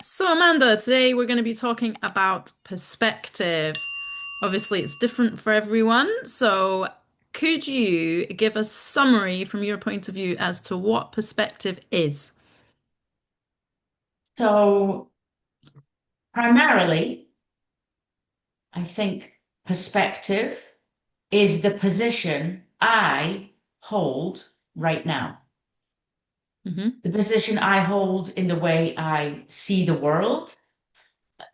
So, Amanda, today we're going to be talking about perspective. Obviously, it's different for everyone. So, could you give a summary from your point of view as to what perspective is? So primarily, I think perspective is the position I hold right now. Hmm. The position I hold in the way I see the world,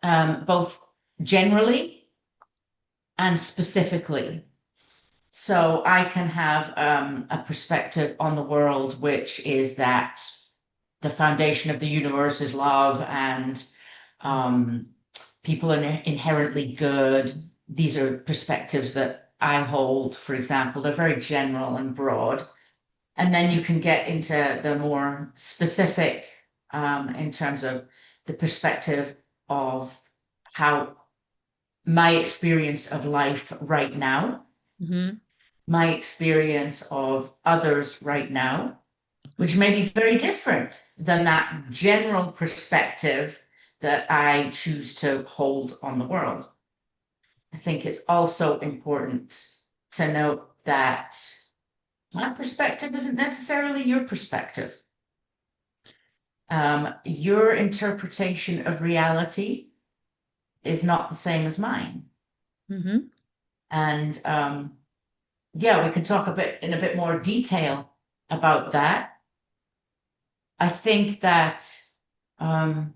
both generally and specifically. So I can have a perspective on the world, which is that the foundation of the universe is love and um, people are inherently good. These are perspectives that I hold, for example. They're very general and broad. And then you can get into the more specific in terms of the perspective of how my experience of life right now, Hmm. my experience of others right now, which Hmm. may be very different than that general perspective that I choose to hold on the world. I think it's also important to note that my perspective isn't necessarily your perspective. Your interpretation of reality is not the same as mine. Hmm. And yeah, we can talk a bit in a bit more detail about that. I think that um,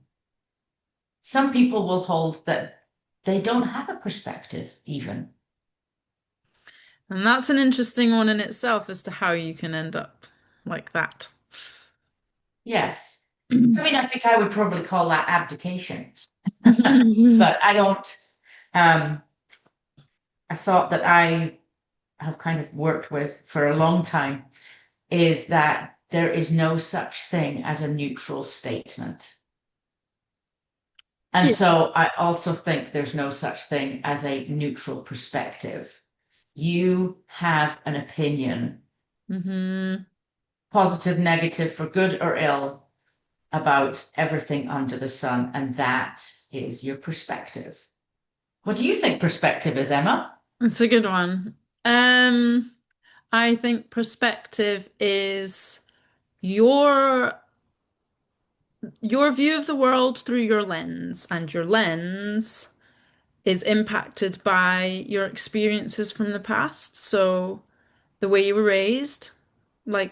some people will hold that they don't have a perspective, even. And that's an interesting one in itself as to how you can end up like that. Yes. I mean, I think I would probably call that abdication, Hmm. but I don't. Um, a thought that I have kind of worked with for a long time is that there is no such thing as a neutral statement. And Yeah. so I also think there's no such thing as a neutral perspective. You have an opinion, Hmm. positive, negative, for good or ill, about everything under the sun, and that is your perspective. What do you think perspective is, Emma? It's a good one. Um, I think perspective is your your view of the world through your lens, and your lens is impacted by your experiences from the past. So the way you were raised,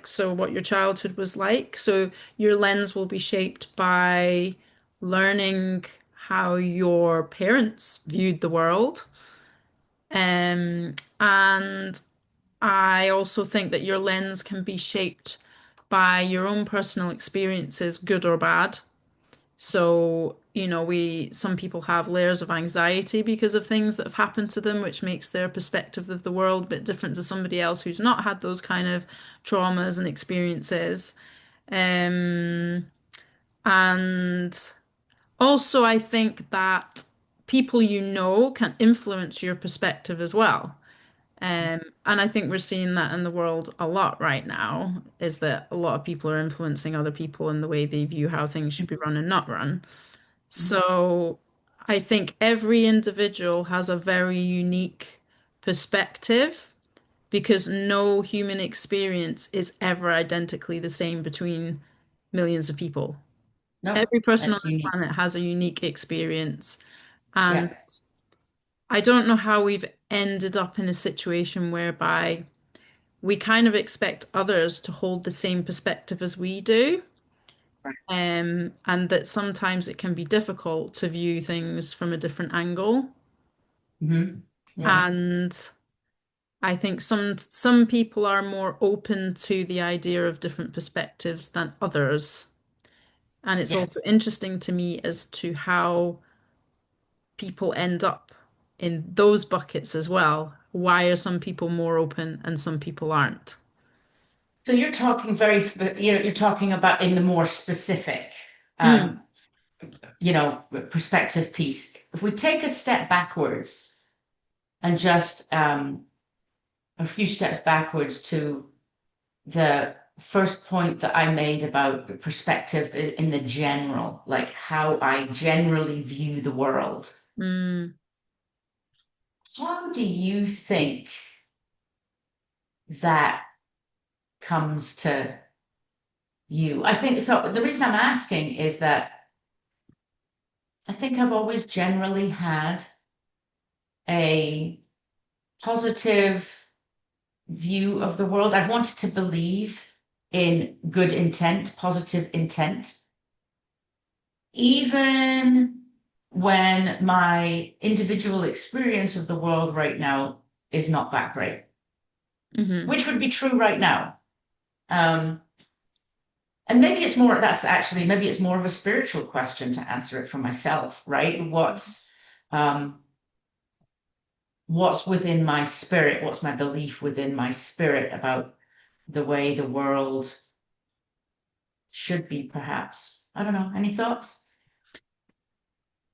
so what your childhood was like. So your lens will be shaped by learning how your parents viewed the world. And I also think that your lens can be shaped by your own personal experiences, good or bad. So, some people have layers of anxiety because of things that have happened to them, which makes their perspective of the world a bit different to somebody else who's not had those kind of traumas and experiences. Um, and also, I think that people can influence your perspective as well. And I think we're seeing that in the world a lot right now, is that a lot of people are influencing other people in the way they view how things should be run and not run. So I think every individual has a very unique perspective because no human experience is ever identically the same between millions of people. No, Every person on that's this unique. planet has a unique experience. And Yeah. I don't know how we've ended up in a situation whereby we kind of expect others to hold the same perspective as we do. Right. And that sometimes it can be difficult to view things from a different angle. Yeah. And I think some people are more open to the idea of different perspectives than others. And it's Yeah. also interesting to me as to how people end up in those buckets as well. Why are some people more open and some people aren't? So you're talking you're talking about in the more specific, Mm. um, perspective piece. If we take a step backwards and just a few steps backwards to the first point that I made about the perspective is in the general, like how I generally view the world. Mm, How do you think that comes to you? I think so. The reason I'm asking is that I think I've always generally had a positive view of the world. I've wanted to believe in good intent, positive intent, even when my individual experience of the world right now is not that great, hmm which would be true right now. Um, and maybe it's more, that's actually, maybe it's more of a spiritual question to answer it for myself, right? Um, what's within my spirit? What's my belief within my spirit about the way the world should be, perhaps? I don't know. Any thoughts?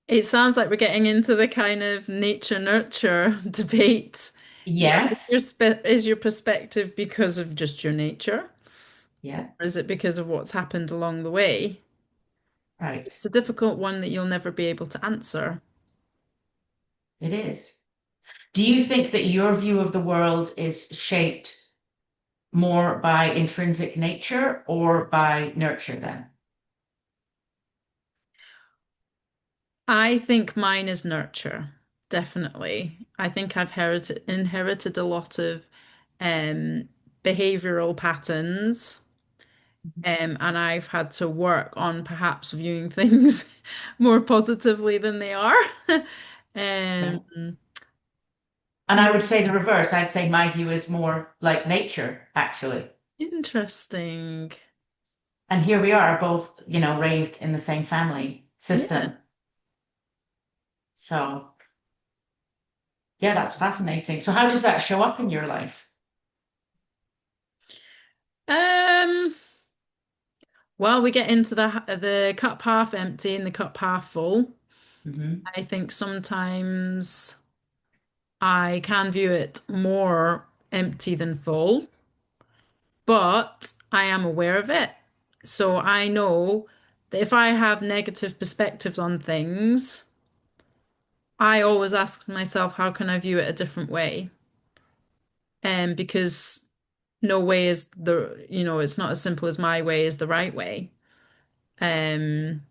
It sounds like we're getting into the kind of nature nurture debate. Yes. Is your perspective because of just your nature, or Yeah. is it because of what's happened along the way? Right. It's a difficult one that you'll never be able to answer. It is. Do you think that your view of the world is shaped more by intrinsic nature or by nurture then? I think mine is nurture, definitely. I think I've inherited a lot of um, behavioral patterns, and I've had to work on perhaps viewing things more positively than they are. Um, Okay. And yeah, I would say the reverse. I'd say my view is more like nature, actually. interesting. And here we are, both, raised in the same family Yeah. system. So, yeah, that's fascinating. So, how does that show up in your life? Um, well, we get into the cup half empty and the cup half full. Hmm. I think sometimes I can view it more empty than full, but I am aware of it. So I know that if I have negative perspectives on things, I always ask myself, how can I view it a different way? Because no way is it's not as simple as my way is the right way. Um,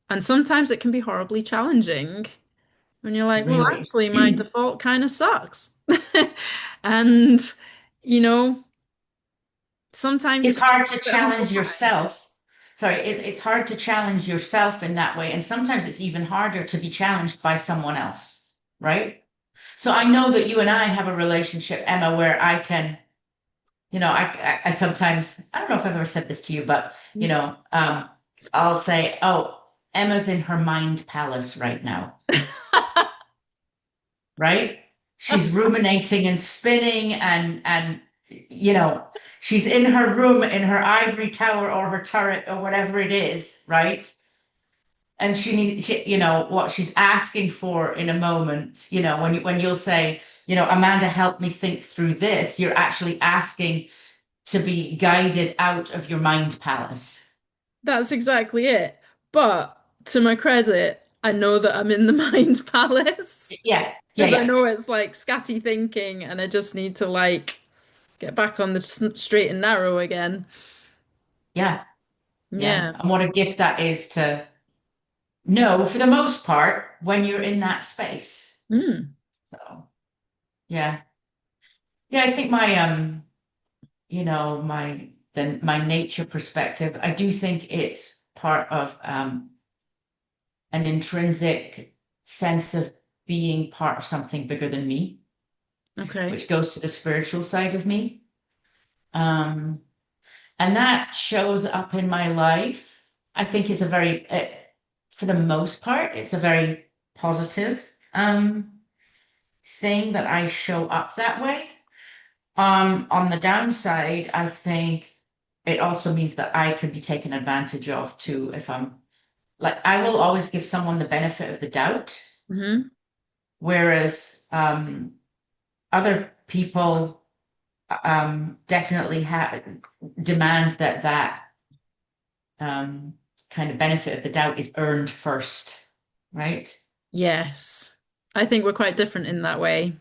and sometimes it can be horribly challenging when you're like, well, Really? actually, my default kind of sucks. And, you know, sometimes It's it can be hard a to bit humble challenge pie. yourself. Sorry, it's hard to challenge yourself in that way. And sometimes it's even harder to be challenged by someone else, right? So I know that you and I have a relationship, Emma, where I can, I sometimes, I don't know if I've ever said this to you, but, I'll say, oh, Emma's in her mind palace right now, right? She's ruminating and spinning and she's in her room in her ivory tower or her turret or whatever it is, right? And what she's asking for in a moment, when you'll say, Amanda, help me think through this, you're actually asking to be guided out of your mind palace. That's exactly it. But to my credit, I know that I'm in the mind palace Yeah, yeah, because I yeah, know it's like scatty thinking and I just need to like get back on the straight and narrow again. yeah, yeah. Yeah. And what a gift that is to know, for the most part, when you're in that space. Mm. So, yeah. Yeah, I think my nature perspective, I do think it's part of an intrinsic sense of being part of something bigger than me, Okay. which goes to the spiritual side of me. Um, and that shows up in my life. I think it's for the most part, it's a very positive thing that I show up that way. On the downside, I think it also means that I could be taken advantage of too if I'm like I will always give someone the benefit of the doubt, hmm whereas other people definitely demand that um, kind of benefit of the doubt is earned first, right? Yes. I think we're quite different in that way.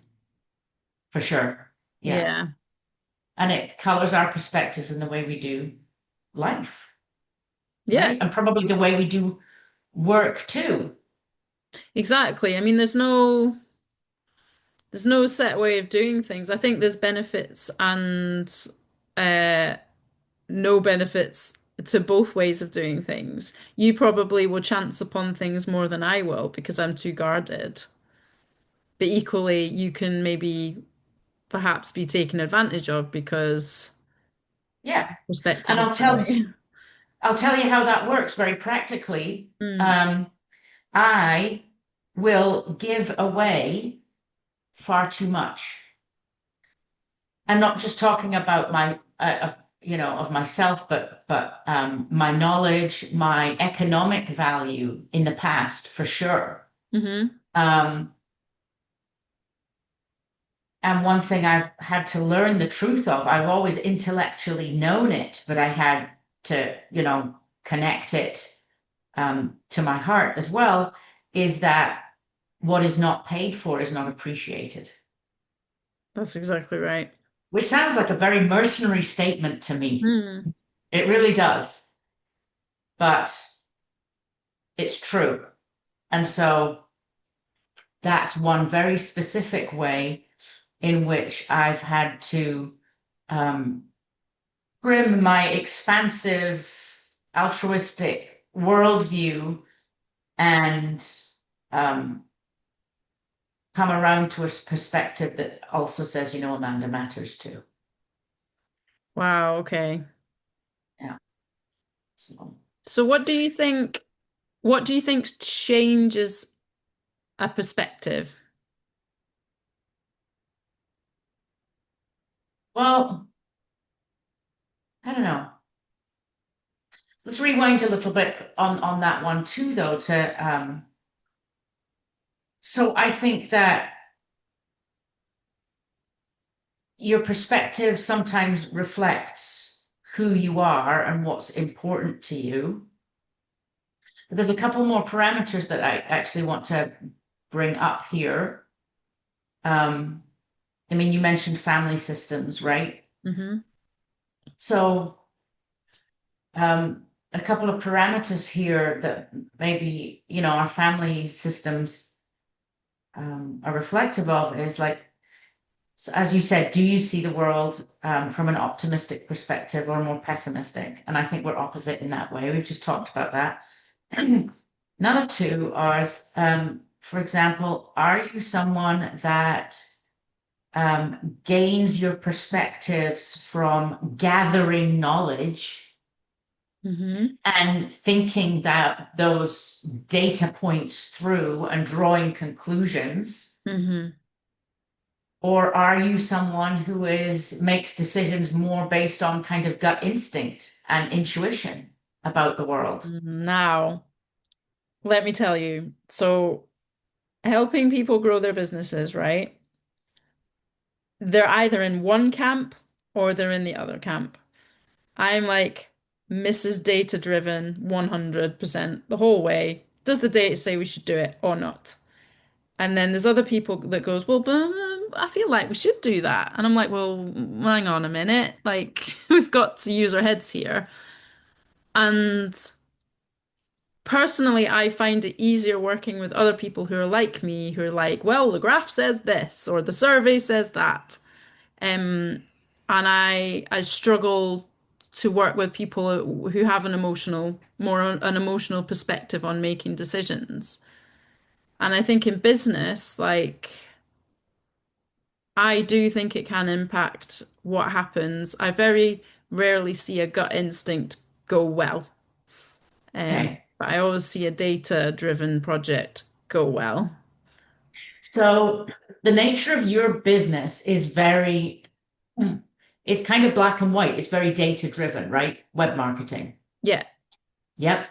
For sure. Yeah. Yeah. And it colors our perspectives in the way we do life, Yeah, right? And probably the way we do work too. exactly. I mean, there's no set way of doing things. I think there's benefits and uh no benefits to both ways of doing things. You probably will chance upon things more than I will because I'm too guarded. But equally, you can maybe perhaps be taken advantage of because Yeah. perspective And is that way. I'll tell you how that works very practically. Mm. Um, I will give away far too much. I'm not just talking about of myself, but my knowledge, my economic value in the past, for sure. Hmm. Um, and one thing I've had to learn the truth of, I've always intellectually known it, but I had to, connect it to my heart as well, is that what is not paid for is not appreciated, That's exactly right. which sounds like a very mercenary statement to me. Mm. It really does, but it's true. And so that's one very specific way in which I've had to um, bring my expansive, altruistic worldview and um, come around to a perspective that also says, Amanda matters too. Wow, okay. Yeah. So, So what do you think changes a perspective? well, I don't know. Let's rewind a little bit on that one too, though. So I think that your perspective sometimes reflects who you are and what's important to you. But there's a couple more parameters that I actually want to bring up here. Um, I mean, you mentioned family systems, right? Hmm. So, a couple of parameters here that maybe, our family systems are reflective of is like, so as you said, do you see the world from an optimistic perspective or more pessimistic? And I think we're opposite in that way. We've just talked about that. Another two are, for example, are you someone that gains your perspectives from gathering knowledge Hmm. and thinking that those data points through and drawing conclusions? Hmm. Or are you someone who makes decisions more based on kind of gut instinct and intuition about the world? Now, let me tell you. So, helping people grow their businesses, right? They're either in one camp or they're in the other camp. I'm like Mrs. Data driven 100% the whole way. Does the data say we should do it or not? And then there's other people that goes, well, but I feel like we should do that. And I'm like, well, hang on a minute. Like we've got to use our heads here. And personally, I find it easier working with other people who are like me, who are like, well, the graph says this or the survey says that. Um, and I struggle to work with people who have an emotional perspective on making decisions. And I think in business, like I do think it can impact what happens. I very rarely see a gut instinct go well. Okay. But I always see a data-driven project go well. So the nature of your business is it's kind of black and white. It's very data driven, right? Web marketing. Yeah. Yep.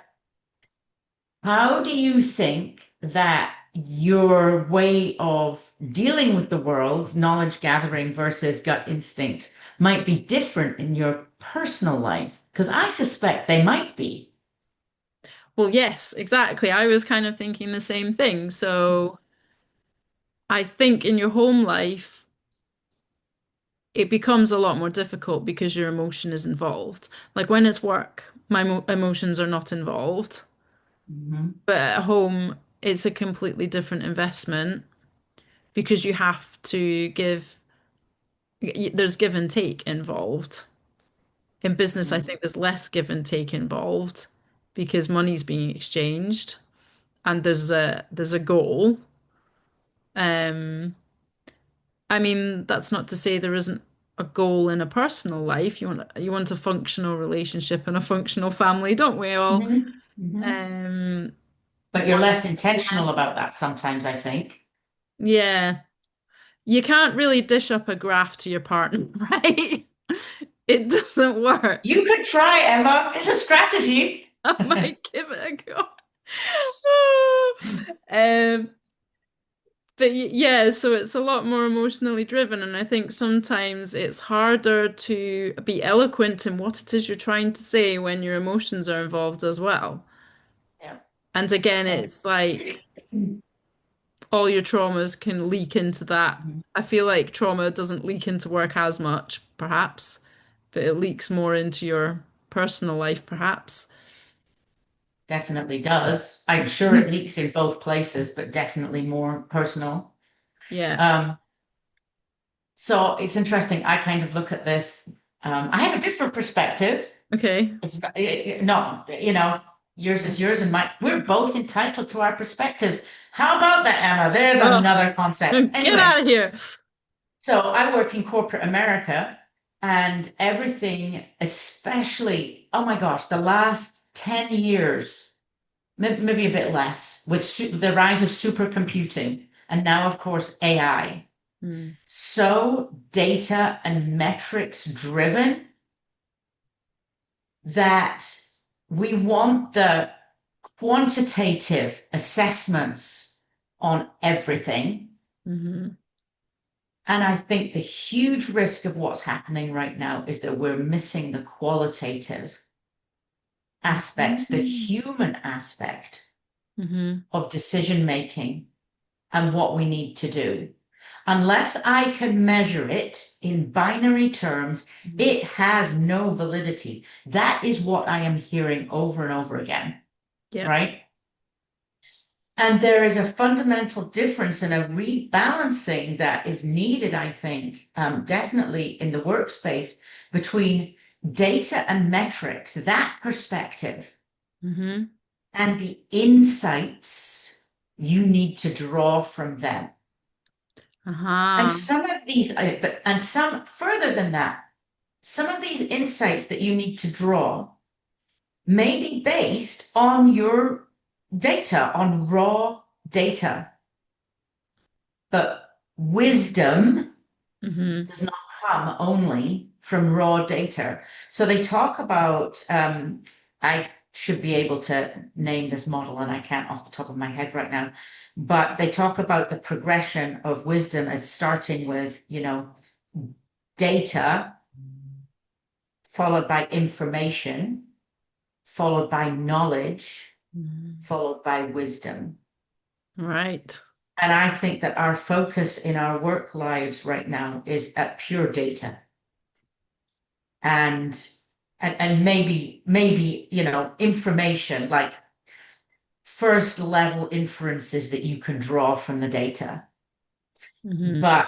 How do you think that your way of dealing with the world, knowledge gathering versus gut instinct, might be different in your personal life? Because I suspect they might be. Well, yes, exactly. I was kind of thinking the same thing. So I think in your home life, it becomes a lot more difficult because your emotion is involved. Like when it's work, my mo emotions are not involved. Mhm. But at home, it's a completely different investment because you have to there's give and take involved. In business, I Mhm. think there's less give and take involved because money's being exchanged and there's a goal. Um, I mean, that's not to say there isn't a goal in a personal life. You want a functional relationship and a functional family, don't we all? Mhm. Mhm. Um, But you're but less intentional about that sometimes, I think. yeah, you can't really dish up a graph to your partner, right? It doesn't work. You could try, Emma. It's a strategy. I might give it a go. Um, but yeah, so it's a lot more emotionally driven, and I think sometimes it's harder to be eloquent in what it is you're trying to say when your emotions are involved as well. Yeah. And again, Yeah. it's like all your traumas can leak into that. I feel like trauma doesn't leak into work as much, perhaps, but it leaks more into your personal life, perhaps. Definitely does. I'm sure it leaks in both places, but definitely more personal. Yeah. Um, so it's interesting. I kind of look at this. I have a different perspective. Okay. It's not, yours is yours and mine. We're both entitled to our perspectives. How about that, Emma? There's Oh, another concept. get Anyway, out of here. so I work in corporate America and everything, especially, oh my gosh, the last 10 years, maybe a bit less, with the rise of supercomputing and now, of course, AI. Mm, So data and metrics driven that we want the quantitative assessments on everything. hmm And I think the huge risk of what's happening right now is that we're missing the qualitative aspects, the hmm human aspect hmm of decision making and what we need to do. Unless I can measure it in binary terms, it has no validity. That is what I am hearing over and over again, Yep. right? And there is a fundamental difference and a rebalancing that is needed, I think, definitely in the workspace between data and metrics, that perspective, hmm and the insights you need to draw from them. And Uh-huh. some of these, and some further than that, some of these insights that you need to draw may be based on your data, on raw data. But wisdom hmm does not come only from raw data. So they talk about, I should be able to name this model and I can't off the top of my head right now, but they talk about the progression of wisdom as starting with, data, followed by information, followed by knowledge, hmm followed by wisdom. Right. And I think that our focus in our work lives right now is at pure data. and and maybe information like first level inferences that you can draw from the data, hmm but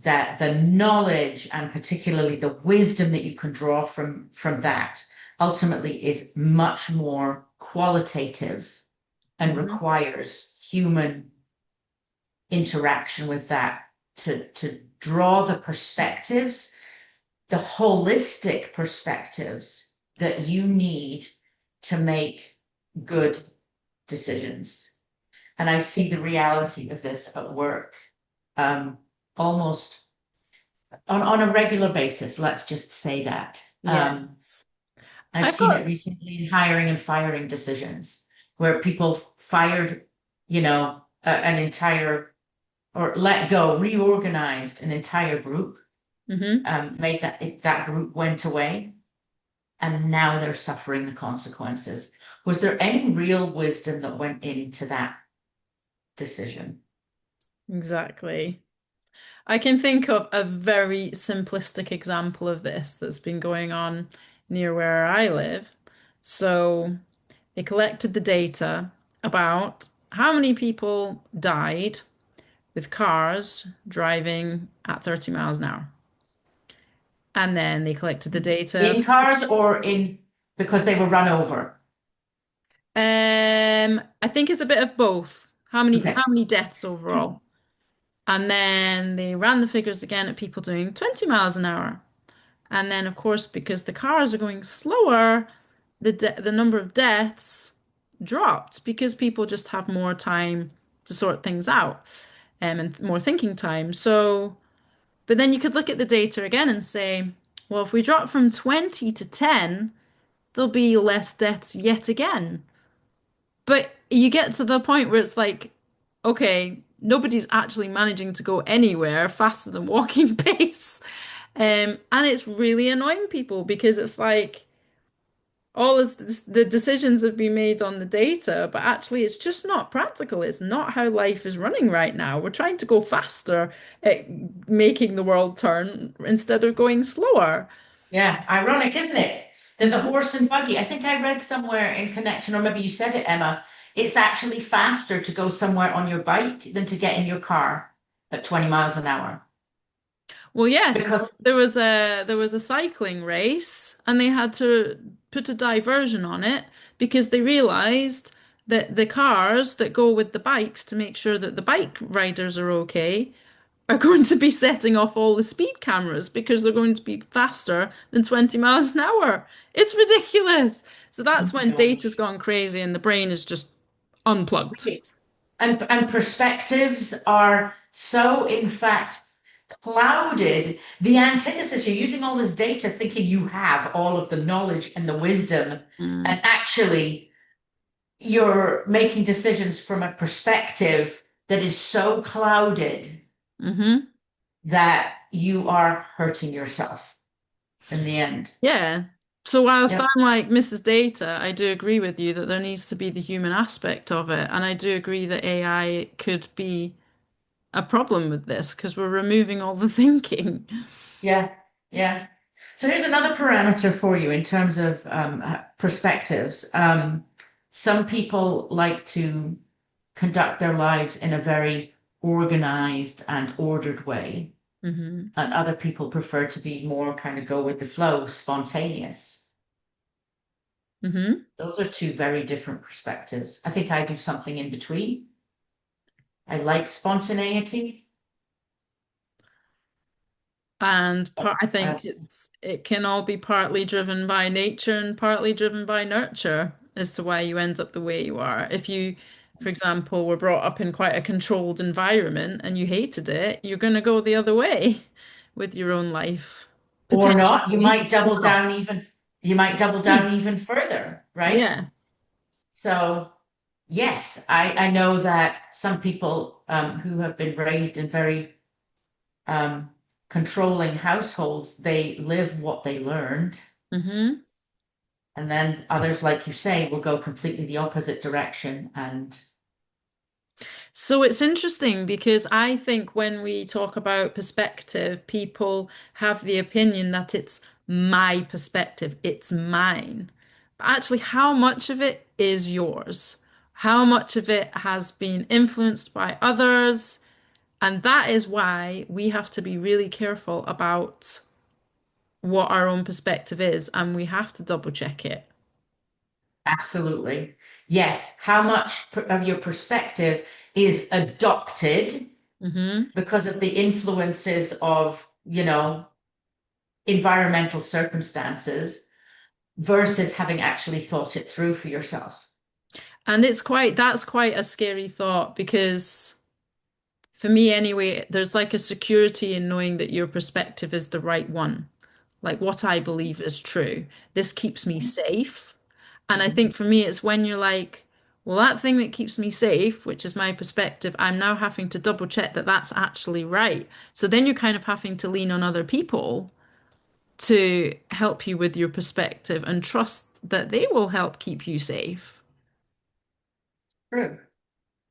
that the knowledge and particularly the wisdom that you can draw from that ultimately is much more qualitative and hmm requires human interaction with that to draw the perspectives, the holistic perspectives that you need to make good decisions. And I see the reality of this at work, um, almost on a regular basis. Let's just say that. Yes. I've I've seen got it recently in hiring and firing decisions where people fired, an entire or let go, reorganized an entire group Hmm. made that group went away, and now they're suffering the consequences. Was there any real wisdom that went into that decision? Exactly. I can think of a very simplistic example of this that's been going on near where I live. So they collected the data about how many people died with cars driving at 30 miles an hour. And then they collected the data. In cars or in because they were run over? I think it's a bit of both. How Okay. many deaths overall? And then they ran the figures again at people doing 20 miles an hour. And then, of course, because the cars are going slower, the number of deaths dropped because people just have more time to sort things out, and more thinking time. So, but then you could look at the data again and say, well, if we drop from 20 to 10, there'll be less deaths yet again. But you get to the point where it's like, okay, nobody's actually managing to go anywhere faster than walking pace. And it's really annoying people because it's like the decisions have been made on the data, but actually it's just not practical. It's not how life is running right now. We're trying to go faster at making the world turn instead of going slower. Yeah, ironic, isn't it? That the horse and buggy, I think I read somewhere in connection, or maybe you said it, Emma, it's actually faster to go somewhere on your bike than to get in your car at 20 miles an hour. Well, yes, Because, there was a cycling race and they had to put a diversion on it because they realized that the cars that go with the bikes to make sure that the bike riders are okay are going to be setting off all the speed cameras because they're going to be faster than 20 miles an hour. It's ridiculous. So oh that's my when data's gosh. gone crazy and the brain is just unplugged. Right. And perspectives are so, in fact, clouded. The antithesis, you're using all this data thinking you have all of the knowledge and the wisdom, Mm. and actually you're making decisions from a perspective that is so clouded Hmm. that you are hurting yourself in the end. Yeah. So whilst I'm Yep. like Mrs. Data, I do agree with you that there needs to be the human aspect of it. And I do agree that AI could be a problem with this because we're removing all the thinking. Yeah. Yeah. So here's another parameter for you in terms of perspectives. Some people like to conduct their lives in a very organized and ordered way, Hmm. and other people prefer to be more kind of go with the flow, spontaneous. Hmm. Those are two very different perspectives. I think I do something in between. I like spontaneity. And part, I think As, it can all be partly driven by nature and partly driven by nurture as to why you end up the way you are. If you, for example, were brought up in quite a controlled environment and you hated it, you're going to go the other way with your own life, or not, potentially. Or not. you might double Hmm. down even further, right? Yeah. So yes, I know that some people who have been raised in very um, controlling households, they live what they learned. Hmm. And then others, like you say, will go completely the opposite direction. And So it's interesting because I think when we talk about perspective, people have the opinion that it's my perspective, it's mine. But actually, how much of it is yours? How much of it has been influenced by others? And that is why we have to be really careful about what our own perspective is, and we have to double check it. absolutely, yes, how much of your perspective is adopted Hmm. because of the influences of, environmental circumstances versus having actually thought it through for yourself. And that's quite a scary thought because for me anyway, there's like a security in knowing that your perspective is the right one. Like what I believe is true. This keeps me safe. And I Mhm. think for me, it's when you're like, Well, that thing that keeps me safe, which is my perspective, I'm now having to double check that that's actually right. So then you're kind of having to lean on other people to help you with your perspective and trust that they will help keep you safe. True.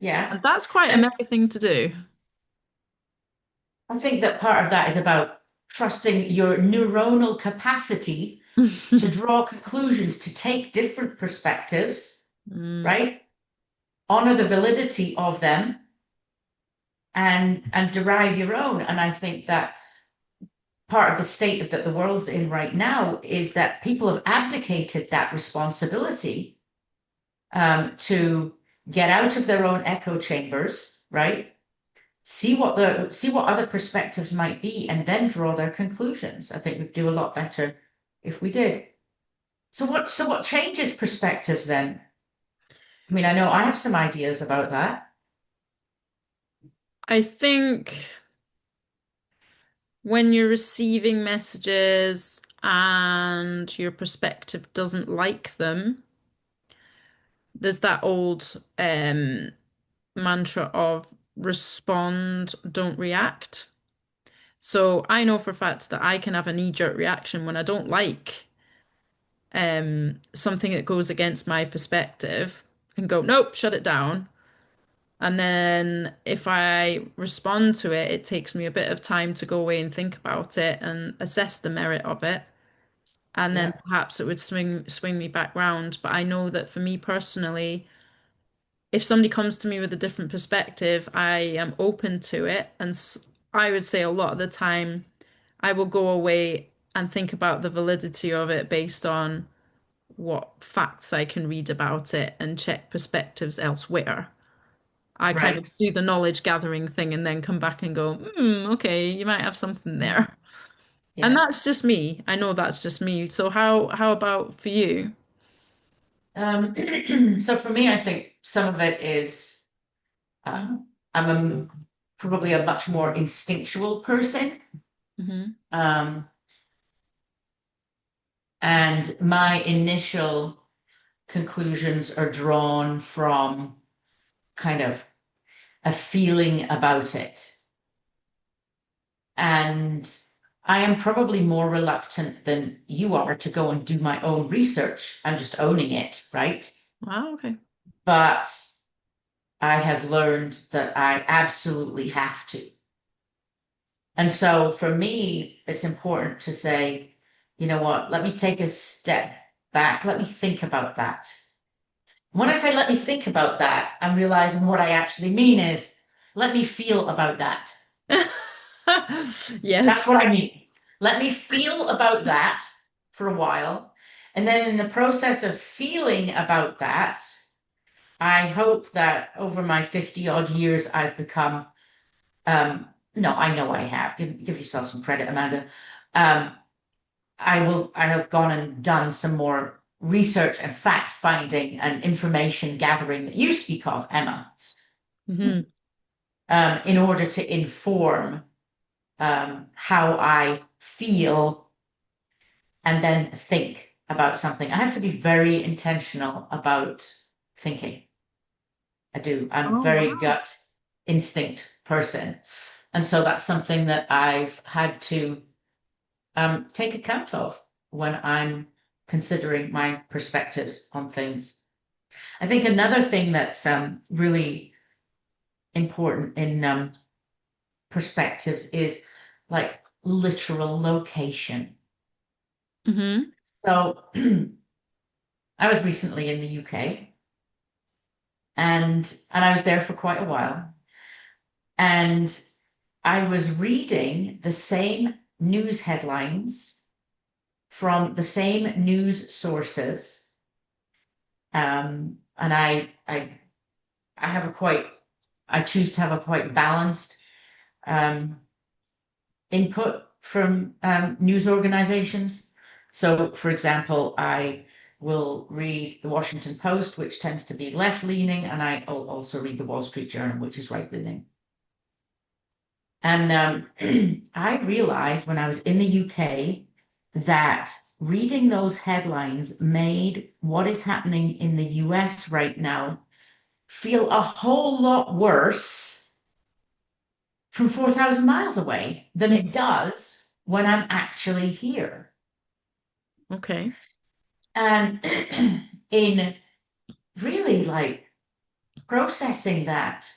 Yeah. And that's quite a And mega thing to do. I think that part of that is about trusting your neuronal capacity to draw conclusions, to take different perspectives, Mm. right? Honor the validity of them and derive your own. And I think that part of the state that the world's in right now is that people have abdicated that responsibility to get out of their own echo chambers, right? See what other perspectives might be, and then draw their conclusions. I think we'd do a lot better if we did. So what changes perspectives then? I mean, I know I have some ideas about that. I think when you're receiving messages and your perspective doesn't like them, there's that old mantra of respond, don't react. So I know for a fact that I can have a knee-jerk reaction when I don't like something that goes against my perspective and go, nope, shut it down. And then if I respond to it, it takes me a bit of time to go away and think about it and assess the merit of it. And then Yeah, perhaps it would swing me back round. But I know that for me personally, if somebody comes to me with a different perspective, I am open to it. And I would say a lot of the time, I will go away and think about the validity of it based on what facts I can read about it and check perspectives elsewhere. I kind of right. do the knowledge gathering thing and then come back and go, okay, you might have something there. And Yeah. that's just me. I know that's just me. So how about for you? So for me, I think some of it is I'm probably a much more instinctual person. Hmm. Um, and my initial conclusions are drawn from kind of a feeling about it. And I am probably more reluctant than you are to go and do my own research. I'm just owning it, right? Wow, okay. But I have learned that I absolutely have to. And so for me, it's important to say, you know what, let me take a step back. Let me think about that. When I say let me think about that, I'm realizing what I actually mean is let me feel about that. That's Yes. what I mean. Let me feel about that for a while. And then in the process of feeling about that, I hope that over my 50 odd years, I've become, no, I know I have. Give yourself some credit, Amanda. Um, I have gone and done some more research and fact finding and information gathering that you speak of, Emma, Hmm. in order to inform how I feel and then think about something. I have to be very intentional about thinking. I do. I'm a Oh, very wow. gut instinct person. And so that's something that I've had to take account of when I'm considering my perspectives on things. I think another thing that's really important in perspectives is like literal location. Hmm. So I was recently in the UK and I was there for quite a while. And I was reading the same news headlines from the same news sources. And I have a quite, I choose to have a quite balanced um, input from news organizations. So, for example, I will read the Washington Post, which tends to be left leaning, and I also read the Wall Street Journal, which is right leaning. And I realized when I was in the UK that reading those headlines made what is happening in the US right now feel a whole lot worse from 4,000 miles away than Mm. it does when I'm actually here. Okay. And in really like processing that,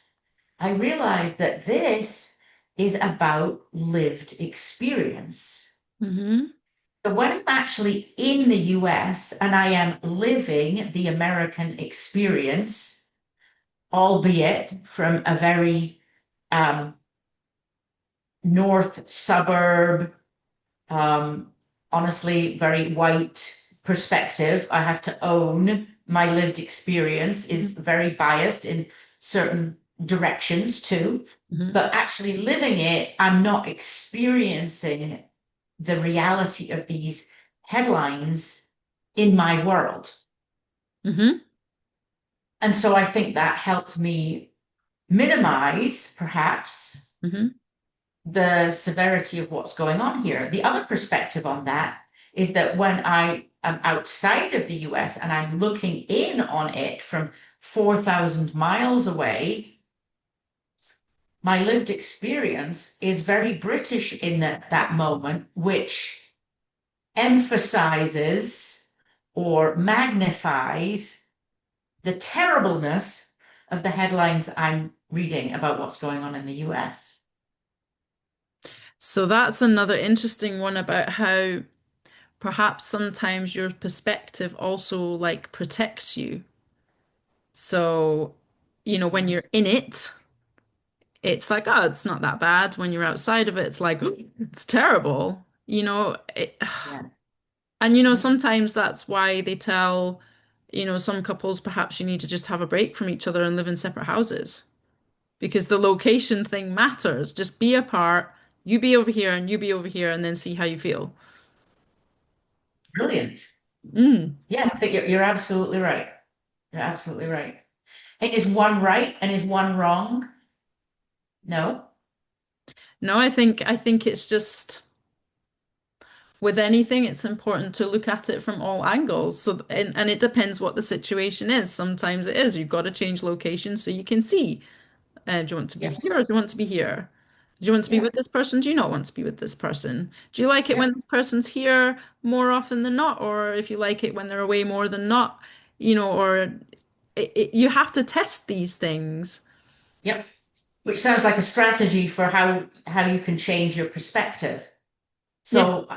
I realized that this is about lived experience. Hmm. So when I'm actually in the US and I am living the American experience, albeit from a very um, north suburb, um, honestly, very white perspective, I have to own my lived experience is very biased in certain directions too. Hmm. But actually living it, I'm not experiencing the reality of these headlines in my world. Hmm. And so I think that helped me minimize, perhaps, Hmm. the severity of what's going on here. The other perspective on that is that when I am outside of the US and I'm looking in on it from 4,000 miles away, my lived experience is very British in that moment, which emphasizes or magnifies the terribleness of the headlines I'm reading about what's going on in the US. So that's another interesting one about how perhaps sometimes your perspective also like protects you. So, when Mhm. you're in it, it's like, oh, it's not that bad. When you're outside of it, it's like, it's terrible. Yeah. And Yeah. sometimes that's why they tell, some couples perhaps you need to just have a break from each other and live in separate houses because the location thing matters. Just be apart, you be over here and you be over here, and then see how you feel. Brilliant. Mm. Yeah, I think you're absolutely right. You're absolutely right. And is one right and is one wrong? No. No, I think it's just with anything, it's important to look at it from all angles. So, and it depends what the situation is. Sometimes it is you've got to change location so you can see. Do you want to be here or do Yes. you want to be here? Do you want to be Yeah. with this person? Do you not want to be with this person? Do you like it Yeah. when this person's here more often than not, or if you like it when they're away more than not? Or you have to test these things. Yep. Which sounds like a strategy for how you can change your perspective. Yeah. So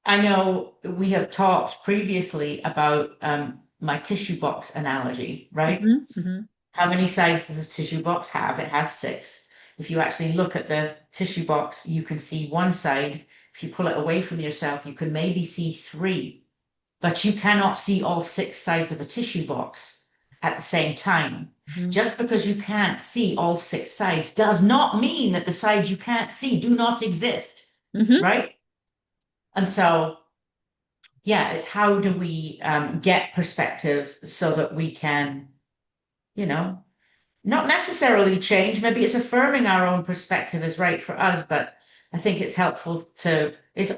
I know we have talked previously about my tissue box analogy, right? Hmm. Hmm. How many sides does a tissue box have? It has six. If you actually look at the tissue box, you can see one side. If you pull it away from yourself, you can maybe see three, but you cannot see all six sides of a tissue box at the same time. Hmm. Just because you can't see all six sides does not mean that the sides you can't see do not exist, Hmm. right? And so, yeah, it's how do we get perspective so that we can, you know, not necessarily change. Maybe it's affirming our own perspective is right for us, but I think it's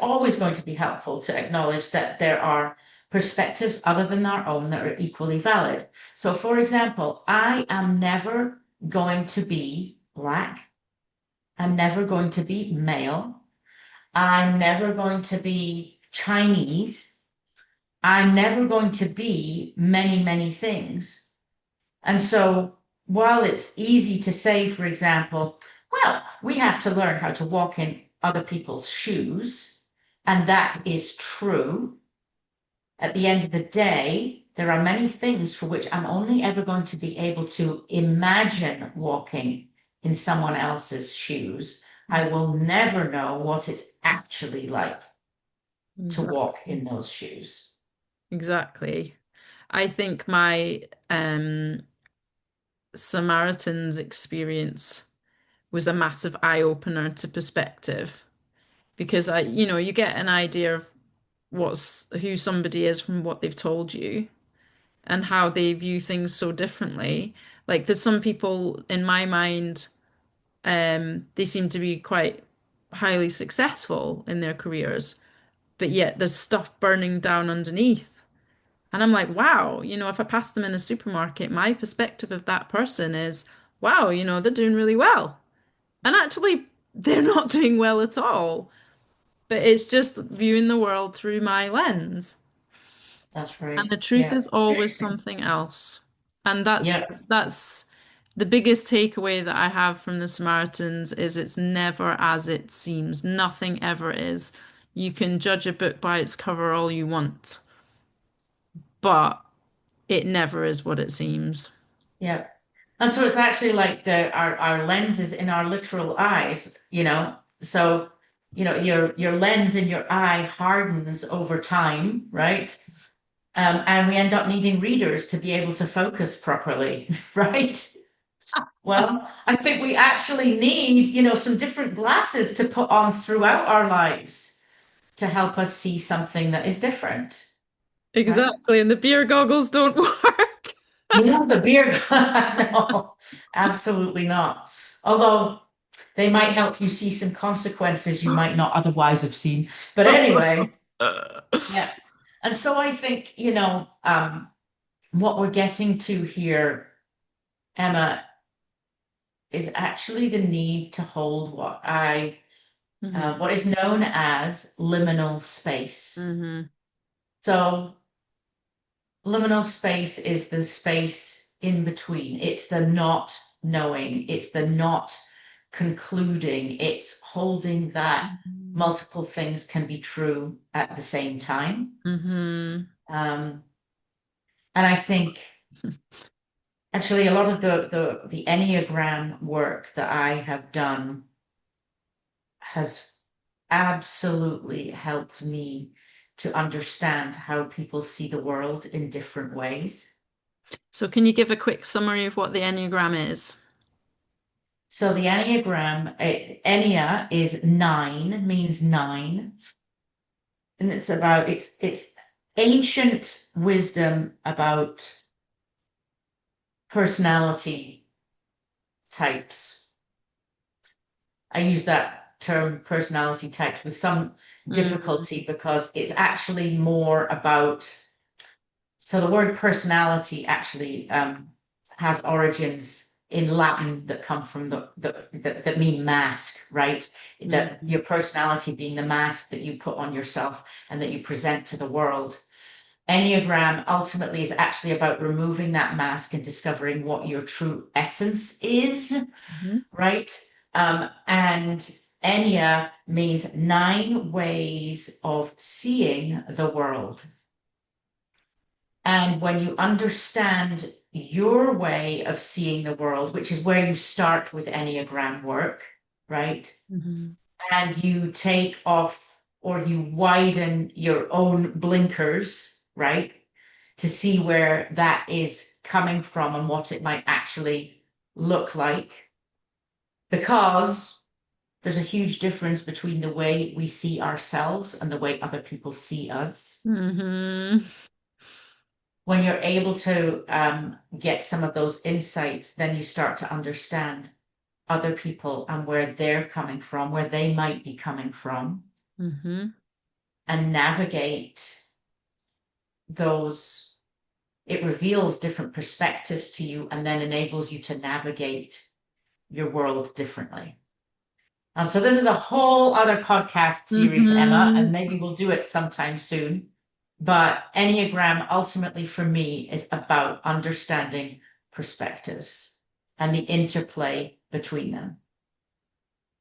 always going to be helpful to acknowledge that there are perspectives other than our own that are equally valid. So, for example, I am never going to be Black. I'm never going to be male. I'm never going to be Chinese. I'm never going to be many, many things. And so, while it's easy to say, for example, well, we have to learn how to walk in other people's shoes, and that is true, at the end of the day, there are many things for which I'm only ever going to be able to imagine walking in someone else's shoes. I will never know what it's actually like to walk Exactly. in those shoes. Exactly. I think my Samaritan's experience was a massive eye opener to perspective because you get an idea of who somebody is from what they've told you and how they view things so differently. Like there's some people in my mind, they seem to be quite highly successful in their careers, but yet there's stuff burning down underneath. And I'm like, wow, if I pass them in a supermarket, my perspective of that person is, wow, they're doing really well. And actually, they're not doing well at all. But it's just viewing the world through my lens. That's And right. the truth Yeah. is always something else. And that's Yeah. that's the biggest takeaway that I have from the Samaritans is it's never as it seems. Nothing ever is. You can judge a book by its cover all you want, but it never is what it seems. Yeah. And so it's actually like our lenses in our literal eyes, So, your lens in your eye hardens over time, right? And we end up needing readers to be able to focus properly, right? Well, I think we actually need, some different glasses to put on throughout our lives to help us see something that is different, right? Exactly. And the beer goggles don't work. The beer, no, absolutely not. Although they might help you see some consequences you might not otherwise have seen. But anyway, yeah. And so I think, what we're getting to here, Emma, is actually the need to hold Hmm. what is known as liminal space. Hmm. So liminal space is the space in between. It's the not knowing. It's the not concluding. It's holding that multiple things can be true at the same time. Hmm. Um, and I think actually a lot of the Enneagram work that I have done has absolutely helped me to understand how people see the world in different ways. So can you give a quick summary of what the Enneagram is? So the Enneagram, Ennea is nine, means nine, and it's ancient wisdom about personality types. I use that term personality types with some Mm, difficulty because it's actually more about, so the word personality actually has origins in Latin that come from that mean mask, right? That mm, your personality being the mask that you put on yourself and that you present to the world. Enneagram ultimately is actually about removing that mask and discovering what your true essence is, mhm, right? And Ennea means nine ways of seeing the world. And when you understand your way of seeing the world, which is where you start with Enneagram work, right? mhm, And you take off or you widen your own blinkers, right? To see where that is coming from and what it might actually look like. Because there's a huge difference between the way we see ourselves and the way other people see us. mhm, When you're able to get some of those insights, then you start to understand other people and where they're coming from, where they might be coming from, mhm, and navigate those. It reveals different perspectives to you and then enables you to navigate your world differently. And so this is a whole other podcast series, Emma, and mhm. maybe we'll do it sometime soon. But Enneagram ultimately for me is about understanding perspectives and the interplay between them.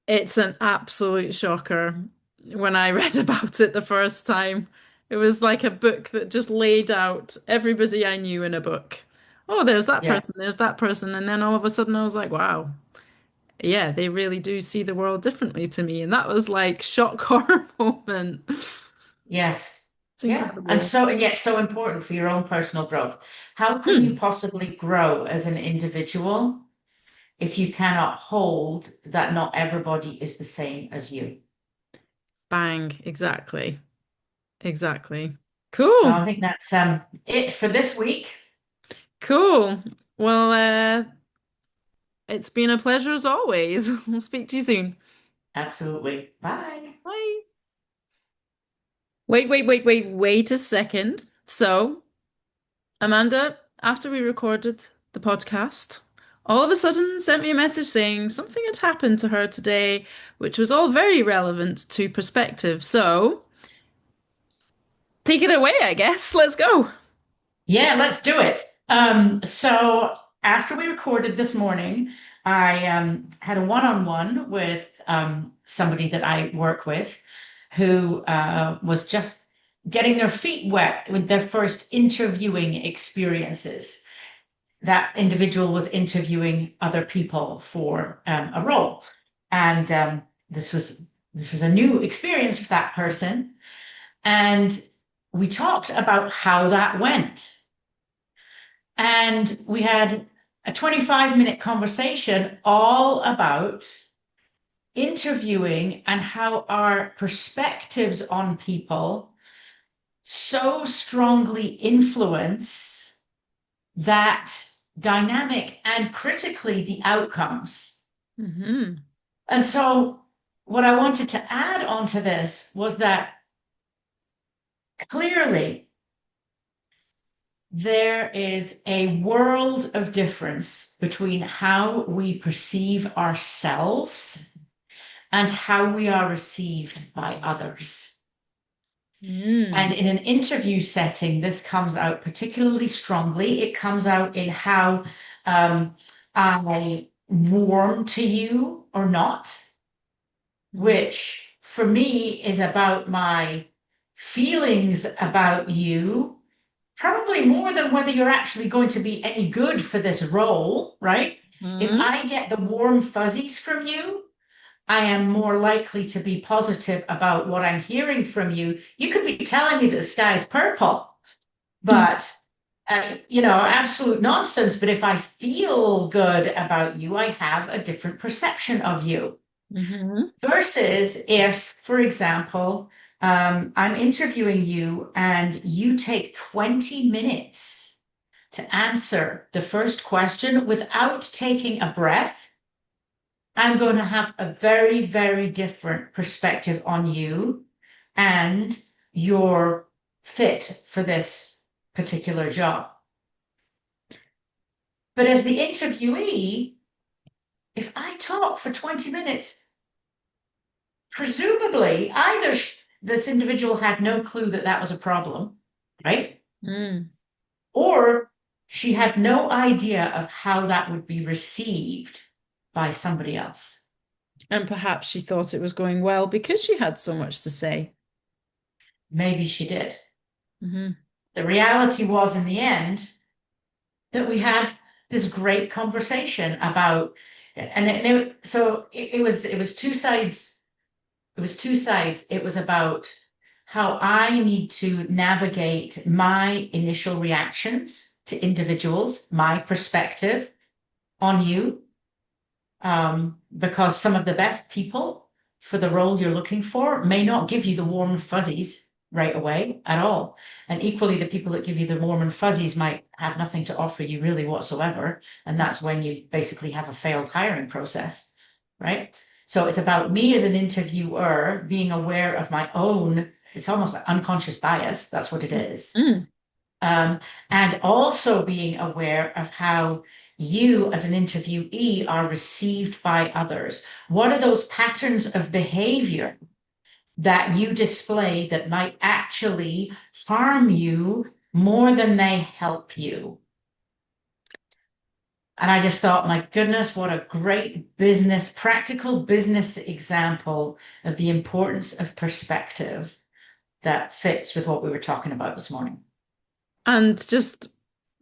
It's an absolute shocker when I read about it the first time. It was like a book that just laid out everybody I knew in a book. Oh, Yeah. there's that person. And then all of a sudden I was like, wow, yeah, they really do see the world differently to me. And that was like shock horror moment. Yes. It's Yeah. And incredible. so, and yet so important for your own personal growth. How can you Hmm. possibly grow as an individual if you cannot hold that not everybody is the same as you? Bang. Exactly. Exactly. So Cool. I think that's it for this week. Cool. Well, it's been a pleasure as always. I'll speak to you soon. Absolutely. Bye. Bye. Wait a second. So, Amanda, after we recorded the podcast, all of a sudden sent me a message saying something had happened to her today, which was all very relevant to perspective. So take it away, I guess. Let's go. Yeah, let's do it. So after we recorded this morning, I had a one-on-one with somebody that I work with who was just getting their feet wet with their first interviewing experiences. That individual was interviewing other people for a role, and this was a new experience for that person, and we talked about how that went. And we had a 25-minute conversation all about interviewing and how our perspectives on people so strongly influence that dynamic and critically the outcomes. Hmm. And so, what I wanted to add onto this was that clearly there is a world of difference between how we perceive ourselves and how we are received by others. And Mm. in an interview setting, this comes out particularly strongly. It comes out in how I warm to you or not, Mm. which for me is about my feelings about you, probably more than whether you're actually going to be any good for this role, right? If Mm. I get the warm fuzzies from you, I am more likely to be positive about what I'm hearing from you. You could be telling me that the sky is purple, but absolute nonsense. But if I feel good about you, I have a different perception of you. Hmm. Versus if, for example, I'm interviewing you and you take 20 minutes to answer the first question without taking a breath, I'm going to have a very, very different perspective on you and your fit for this particular job. But as the interviewee, if I talk for 20 minutes, presumably either this individual had no clue that that was a problem, right? Mm. Or she had no idea of how that would be received by somebody else. And perhaps she thought it was going well because she had so much to say. Maybe she did. Hmm. The reality was, in the end, that we had this great conversation about, it was two sides. It was two sides. It was about how I need to navigate my initial reactions to individuals, my perspective on you, because some of the best people for the role you're looking for may not give you the warm fuzzies right away at all. And equally, the people that give you the warm and fuzzies might have nothing to offer you really whatsoever. And that's when you basically have a failed hiring process, right? So it's about me as an interviewer being aware of my own, it's almost like unconscious bias. That's what it is. Mm. Um, and also being aware of how you as an interviewee are received by others. What are those patterns of behavior that you display that might actually harm you more than they help you? And I just thought, my goodness, what a great practical business example of the importance of perspective that fits with what we were talking about this morning. And just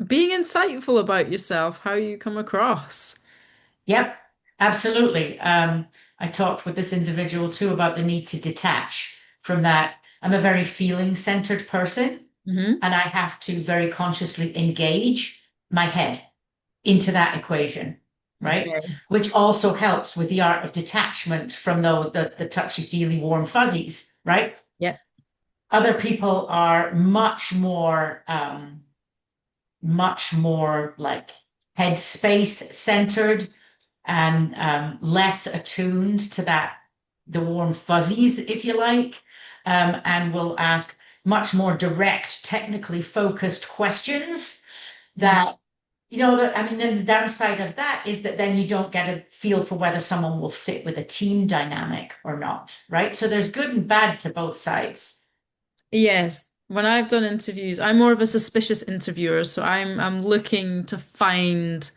being insightful about yourself, how you come across. Yep, absolutely. I talked with this individual too about the need to detach from that. I'm a very feeling-centered person, Hmm. and I have to very consciously engage my head into that equation, right? Okay. Which also helps with the art of detachment from the touchy-feely warm fuzzies, right? Yeah. Other people are much more like headspace centered and less attuned to the warm fuzzies, if you like, and will ask much more direct, technically focused questions. Mhm. that, you know, that, I mean, then the downside of that is that then you don't get a feel for whether someone will fit with a team dynamic or not, right? So there's good and bad to both sides. Yes, when I've done interviews, I'm more of a suspicious interviewer, so I'm looking to find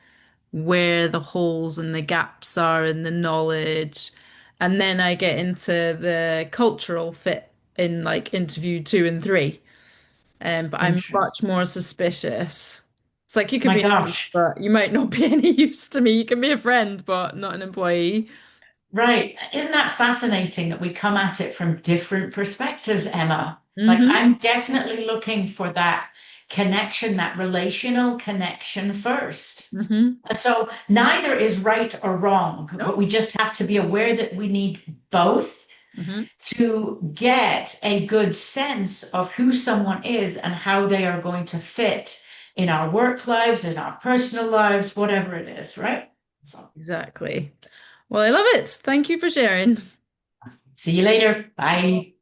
where the holes and the gaps are in the knowledge. And then I get into the cultural fit in like interview two and three. But I'm much Interesting. more suspicious. It's like you could My be nice, gosh. but you might not be any use to me. You can be a friend, but not an employee. Right. Isn't that fascinating that we come at it from different perspectives, Emma? Like, Hmm. I'm definitely looking for that connection, that relational connection first. Hmm. And so neither is right or wrong, but No. we just have to be aware that we need both Hmm. to get a good sense of who someone is and how they are going to fit in our work lives, in our personal lives, whatever it is, right? So, Exactly. Well, I love it. Thank you for sharing. see you later. Bye.